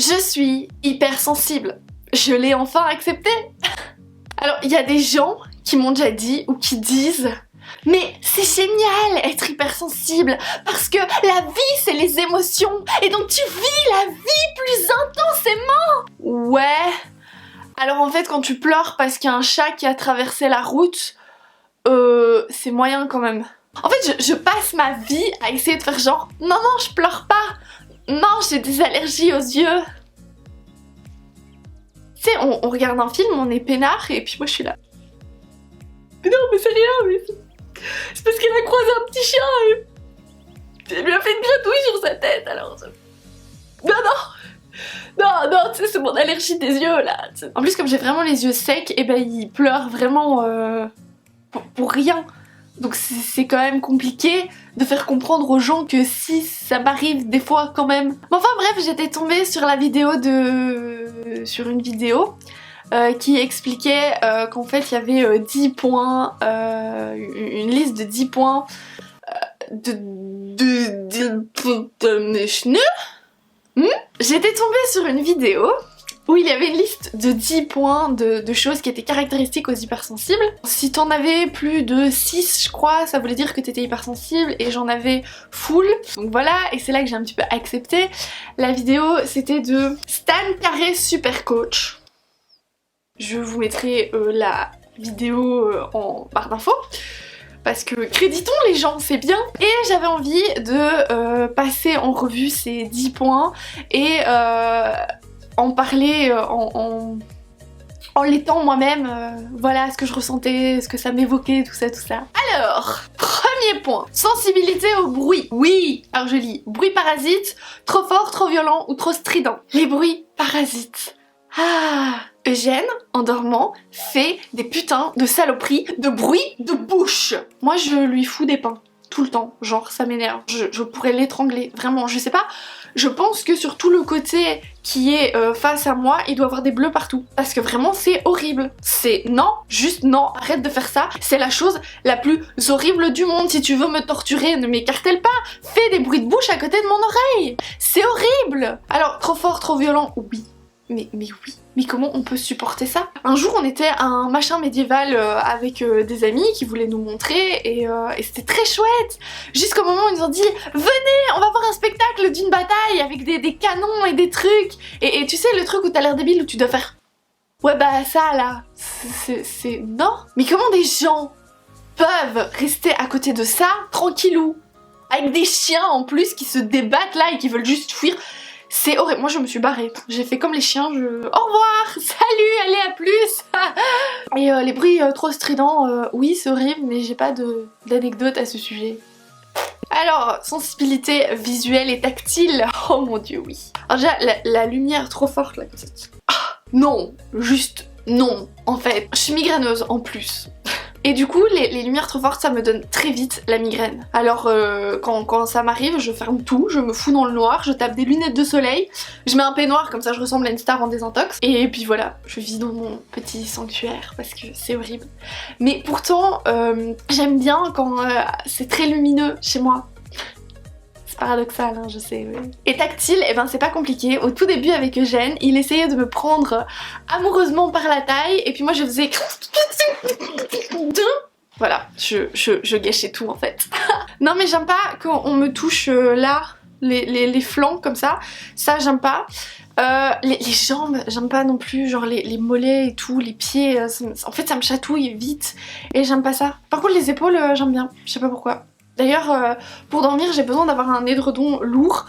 Je suis hypersensible. Je l'ai enfin accepté. Alors, il y a des gens qui m'ont déjà dit ou qui disent « Mais c'est génial être hypersensible parce que la vie, c'est les émotions et donc tu vis la vie plus intensément !» Ouais. Alors en fait, quand tu pleures parce qu'il y a un chat qui a traversé la route, c'est moyen quand même. En fait, je passe ma vie à essayer de faire genre « Non, non, je pleure pas. Non, j'ai des allergies aux yeux. » Tu sais, on regarde un film, on est peinard et puis moi je suis là. Mais non, mais c'est rien, mais c'est parce qu'elle a croisé un petit chien et elle lui a fait une gratouille sur sa tête, alors... Non, tu sais, c'est mon allergie des yeux, là. En plus, comme j'ai vraiment les yeux secs, et ben il pleure vraiment pour rien. Donc c'est quand même compliqué de faire comprendre aux gens que si ça m'arrive des fois quand même. Mais enfin bref, j'étais tombée sur la vidéo sur une vidéo qui expliquait qu'en fait il y avait 10 points, une liste de 10 points J'étais tombée sur une vidéo où il y avait une liste de 10 points de choses qui étaient caractéristiques aux hypersensibles. Si t'en avais plus de 6, je crois, ça voulait dire que t'étais hypersensible, et j'en avais full. Donc voilà, et c'est là que j'ai un petit peu accepté. La vidéo, c'était de Stan Carré Super Coach. Je vous mettrai la vidéo en barre d'infos. Parce que créditons les gens, c'est bien. Et j'avais envie de passer en revue ces 10 points et en parler en l'étant moi-même, voilà ce que je ressentais, ce que ça m'évoquait, tout ça, tout ça. Alors, premier point, sensibilité au bruit. Oui, alors je lis, bruit parasite, trop fort, trop violent ou trop strident. Les bruits parasites. Ah, Eugène, en dormant, fait des putains de saloperies de bruit de bouche. Moi, je lui fous des pains. Tout le temps, genre ça m'énerve. Je pourrais l'étrangler, vraiment, je sais pas. Je pense que sur tout le côté qui est face à moi, il doit avoir des bleus partout. Parce que vraiment, c'est horrible. C'est non, juste non, arrête de faire ça. C'est la chose la plus horrible du monde. Si tu veux me torturer, ne m'écartèle pas. Fais des bruits de bouche à côté de mon oreille. C'est horrible. Alors, trop fort, trop violent, oui. Mais oui, mais comment on peut supporter ça? Un jour on était à un machin médiéval avec des amis qui voulaient nous montrer et c'était très chouette, jusqu'au moment où ils nous ont dit venez, on va voir un spectacle d'une bataille avec des canons et des trucs, et tu sais le truc où t'as l'air débile où tu dois faire ouais bah ça là, c'est... non? Mais comment des gens peuvent rester à côté de ça tranquillou, avec des chiens en plus qui se débattent là et qui veulent juste fuir? C'est horrible, moi je me suis barrée. J'ai fait comme les chiens, au revoir, salut, allez à plus. Et les bruits trop stridents, oui c'est horrible, mais j'ai pas d'anecdote à ce sujet. Alors, sensibilité visuelle et tactile, oh mon dieu oui. Alors déjà, la lumière trop forte là, comme ça. Ah, non, juste non, en fait. Je suis migraineuse en plus. Et du coup, les lumières trop fortes, ça me donne très vite la migraine. Alors quand ça m'arrive, je ferme tout, je me fous dans le noir, je tape des lunettes de soleil, je mets un peignoir, comme ça je ressemble à une star en désintox. Et puis voilà, je vis dans mon petit sanctuaire parce que c'est horrible. Mais pourtant, j'aime bien quand c'est très lumineux chez moi. C'est paradoxal, hein, je sais. Oui. Et tactile, eh ben c'est pas compliqué. Au tout début avec Eugène, il essayait de me prendre amoureusement par la taille et puis moi je faisais... Voilà, je gâchais tout en fait. Non mais j'aime pas quand on me touche là, les flancs comme ça j'aime pas. Les jambes, j'aime pas non plus, genre les mollets et tout, les pieds, en fait ça me chatouille vite et j'aime pas ça. Par contre les épaules, j'aime bien, je sais pas pourquoi. D'ailleurs, pour dormir, j'ai besoin d'avoir un édredon lourd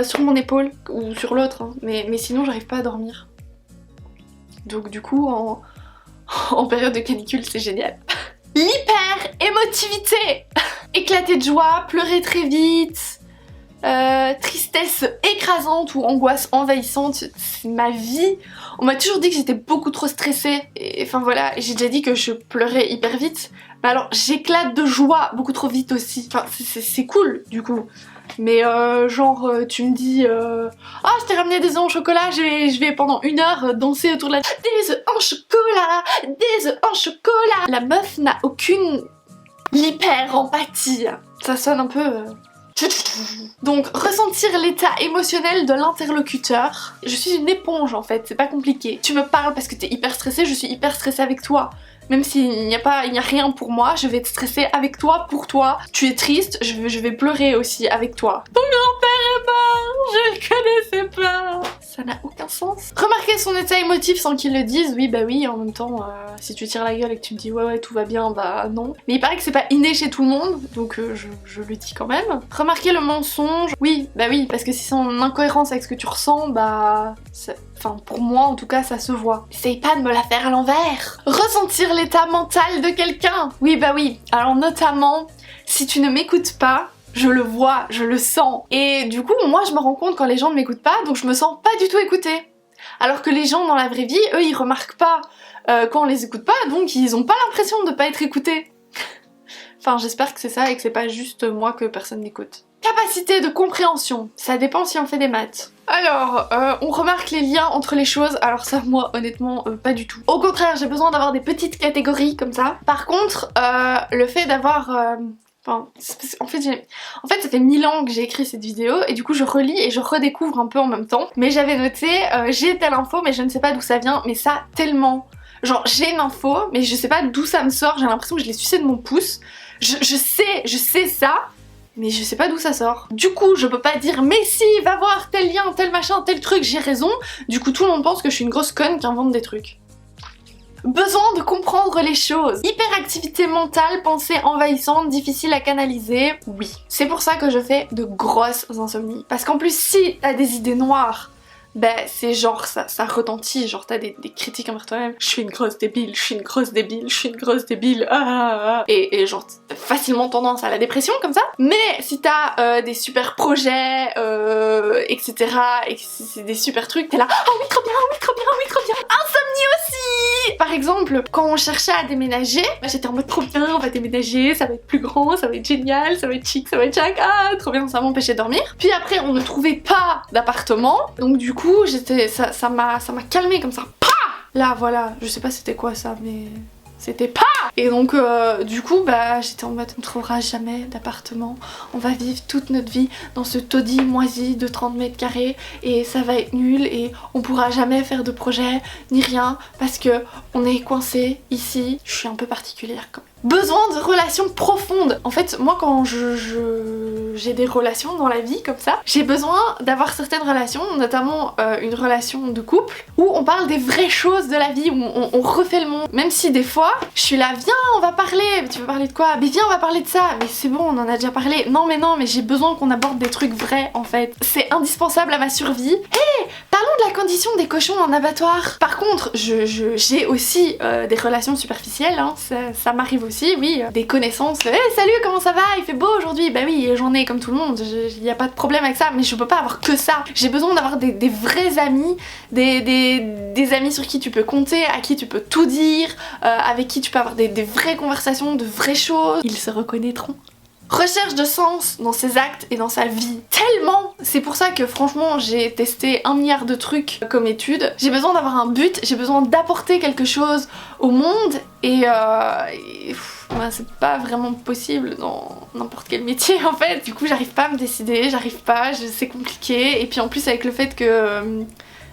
sur mon épaule, ou sur l'autre, hein. Mais sinon j'arrive pas à dormir. Donc du coup, en période de canicule, c'est génial. L'hyper-émotivité. Éclater de joie, pleurer très vite, tristesse écrasante ou angoisse envahissante, c'est ma vie. On m'a toujours dit que j'étais beaucoup trop stressée, et enfin voilà, j'ai déjà dit que je pleurais hyper vite. Mais alors j'éclate de joie beaucoup trop vite aussi, enfin c'est cool du coup. Mais genre tu me dis ah je t'ai ramené des œufs au chocolat, je vais pendant 1 heure danser autour de la... Des œufs en chocolat, des œufs en chocolat. La meuf n'a aucune hyper empathie. Ça sonne un peu... Donc ressentir l'état émotionnel de l'interlocuteur. Je suis une éponge en fait, c'est pas compliqué. Tu me parles parce que t'es hyper stressée, je suis hyper stressée avec toi. Même s'il n'y a rien pour moi, je vais être stressée avec toi, pour toi. Tu es triste, je vais pleurer aussi avec toi. Ton grand-père est mort, je le connaissais pas. Ça n'a aucun sens. Remarquer son état émotif sans qu'il le dise, oui bah oui, en même temps, si tu tires la gueule et que tu me dis ouais tout va bien, bah non. Mais il paraît que c'est pas inné chez tout le monde, donc je le dis quand même. Remarquer le mensonge, oui, bah oui, parce que si c'est en incohérence avec ce que tu ressens, bah... Enfin, pour moi, en tout cas, ça se voit. Essaye pas de me la faire à l'envers. Ressentir l'état mental de quelqu'un. Oui, bah oui. Alors notamment, si tu ne m'écoutes pas, je le vois, je le sens. Et du coup, moi, je me rends compte quand les gens ne m'écoutent pas, donc je me sens pas du tout écoutée. Alors que les gens dans la vraie vie, eux, ils remarquent pas quand on les écoute pas, donc ils ont pas l'impression de pas être écoutés. Enfin, j'espère que c'est ça et que c'est pas juste moi que personne n'écoute. Capacité de compréhension, ça dépend si on fait des maths. Alors, on remarque les liens entre les choses, alors ça moi honnêtement pas du tout. Au contraire, j'ai besoin d'avoir des petites catégories comme ça. Par contre, le fait d'avoir... en fait ça fait 1000 ans que j'ai écrit cette vidéo et du coup je relis et je redécouvre un peu en même temps. Mais j'avais noté, j'ai telle info mais je ne sais pas d'où ça vient, mais ça tellement... Genre j'ai une info mais je sais pas d'où ça me sort, j'ai l'impression que je l'ai sucé de mon pouce. Je sais ça, mais je sais pas d'où ça sort. Du coup, je peux pas dire mais si, va voir tel lien, tel machin, tel truc, j'ai raison. Du coup, tout le monde pense que je suis une grosse conne qui invente des trucs. Besoin de comprendre les choses. Hyperactivité mentale, pensée envahissante, difficile à canaliser, oui. C'est pour ça que je fais de grosses insomnies. Parce qu'en plus, si t'as des idées noires, bah c'est genre ça retentit, genre t'as des critiques envers toi-même. Je suis une grosse débile, je suis une grosse débile, je suis une grosse débile, et genre t'as facilement tendance à la dépression comme ça. Mais si t'as des super projets, etc. et que c'est des super trucs, t'es là, ah oui trop bien, oui trop bien, oui trop bien. Insomnie aussi. Par exemple, quand on cherchait à déménager, j'étais en mode trop bien, on va déménager, ça va être plus grand, ça va être génial, ça va être chic, ça va être chac, ah trop bien, ça m'empêchait de dormir. Puis après on ne trouvait pas d'appartement, donc du coup ça m'a calmé comme ça. Pah là voilà, je sais pas c'était quoi ça, mais c'était pas. Et donc du coup bah j'étais en mode on trouvera jamais d'appartement, on va vivre toute notre vie dans ce taudis moisi de 30 mètres carrés et ça va être nul et on pourra jamais faire de projet ni rien parce que on est coincé ici. Je suis un peu particulière quand même. Besoin de relations profondes. En fait, moi quand j'ai des relations dans la vie comme ça, j'ai besoin d'avoir certaines relations, notamment une relation de couple, où on parle des vraies choses de la vie, où on refait le monde. Même si des fois, je suis là, viens on va parler, mais tu veux parler de quoi? Mais viens on va parler de ça, mais c'est bon on en a déjà parlé. Non mais j'ai besoin qu'on aborde des trucs vrais en fait. C'est indispensable à ma survie. Hey, parlons de la condition des cochons en abattoir. Par contre, j'ai aussi des relations superficielles, hein, ça m'arrive aussi, oui, des connaissances. Hey, salut, comment ça va? Il fait beau aujourd'hui? Bah oui, j'en ai comme tout le monde, il y a pas de problème avec ça, mais je peux pas avoir que ça. J'ai besoin d'avoir des vrais amis, des amis sur qui tu peux compter, à qui tu peux tout dire, avec qui tu peux avoir des vraies conversations, de vraies choses. Ils se reconnaîtront. Recherche de sens dans ses actes et dans sa vie. Tellement! C'est pour ça que franchement j'ai testé 1 milliard de trucs comme étude. J'ai besoin d'avoir un but, j'ai besoin d'apporter quelque chose au monde et bah, c'est pas vraiment possible dans n'importe quel métier en fait. Du coup j'arrive pas à me décider, c'est compliqué. Et puis en plus avec le fait que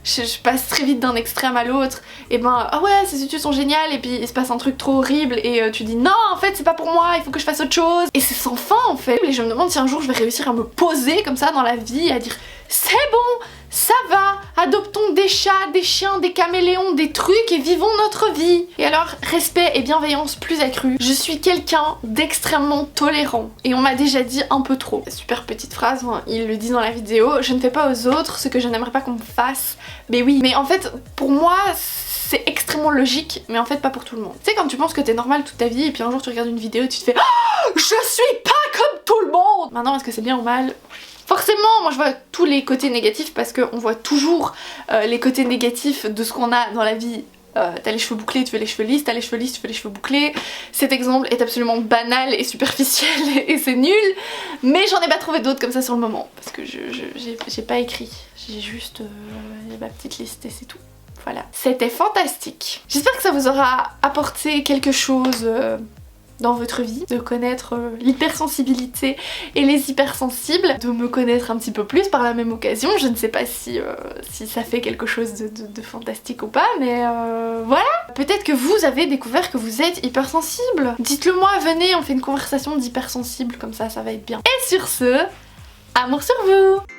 je passe très vite d'un extrême à l'autre, et ben ah ouais ces études sont géniales et puis il se passe un truc trop horrible et tu dis non en fait c'est pas pour moi, il faut que je fasse autre chose, et c'est sans fin en fait. Et je me demande si un jour je vais réussir à me poser comme ça dans la vie, à dire c'est bon, ça va, adoptons des chats, des chiens, des caméléons, des trucs et vivons notre vie. Et alors, respect et bienveillance plus accrue. Je suis quelqu'un d'extrêmement tolérant et on m'a déjà dit un peu trop. Super petite phrase, hein, il le dit dans la vidéo, je ne fais pas aux autres ce que je n'aimerais pas qu'on me fasse. Mais oui, mais en fait, pour moi, c'est extrêmement logique, mais en fait pas pour tout le monde. Tu sais quand tu penses que t'es normal toute ta vie et puis un jour tu regardes une vidéo et tu te fais oh, je suis pas comme tout le monde. Maintenant, est-ce que c'est bien ou mal? Forcément, moi je vois tous les côtés négatifs parce qu'on voit toujours les côtés négatifs de ce qu'on a dans la vie. T'as les cheveux bouclés, tu fais les cheveux lisses, t'as les cheveux lisses, tu fais les cheveux bouclés. Cet exemple est absolument banal et superficiel et c'est nul, mais j'en ai pas trouvé d'autres comme ça sur le moment parce que j'ai pas écrit, j'ai juste ma petite liste et c'est tout. Voilà, c'était fantastique. J'espère que ça vous aura apporté quelque chose dans votre vie, de connaître l'hypersensibilité et les hypersensibles, de me connaître un petit peu plus par la même occasion. Je ne sais pas si ça fait quelque chose de fantastique ou pas, mais voilà. Peut-être que vous avez découvert que vous êtes hypersensible. Dites-le moi, venez, on fait une conversation d'hypersensible, comme ça va être bien. Et sur ce, amour sur vous!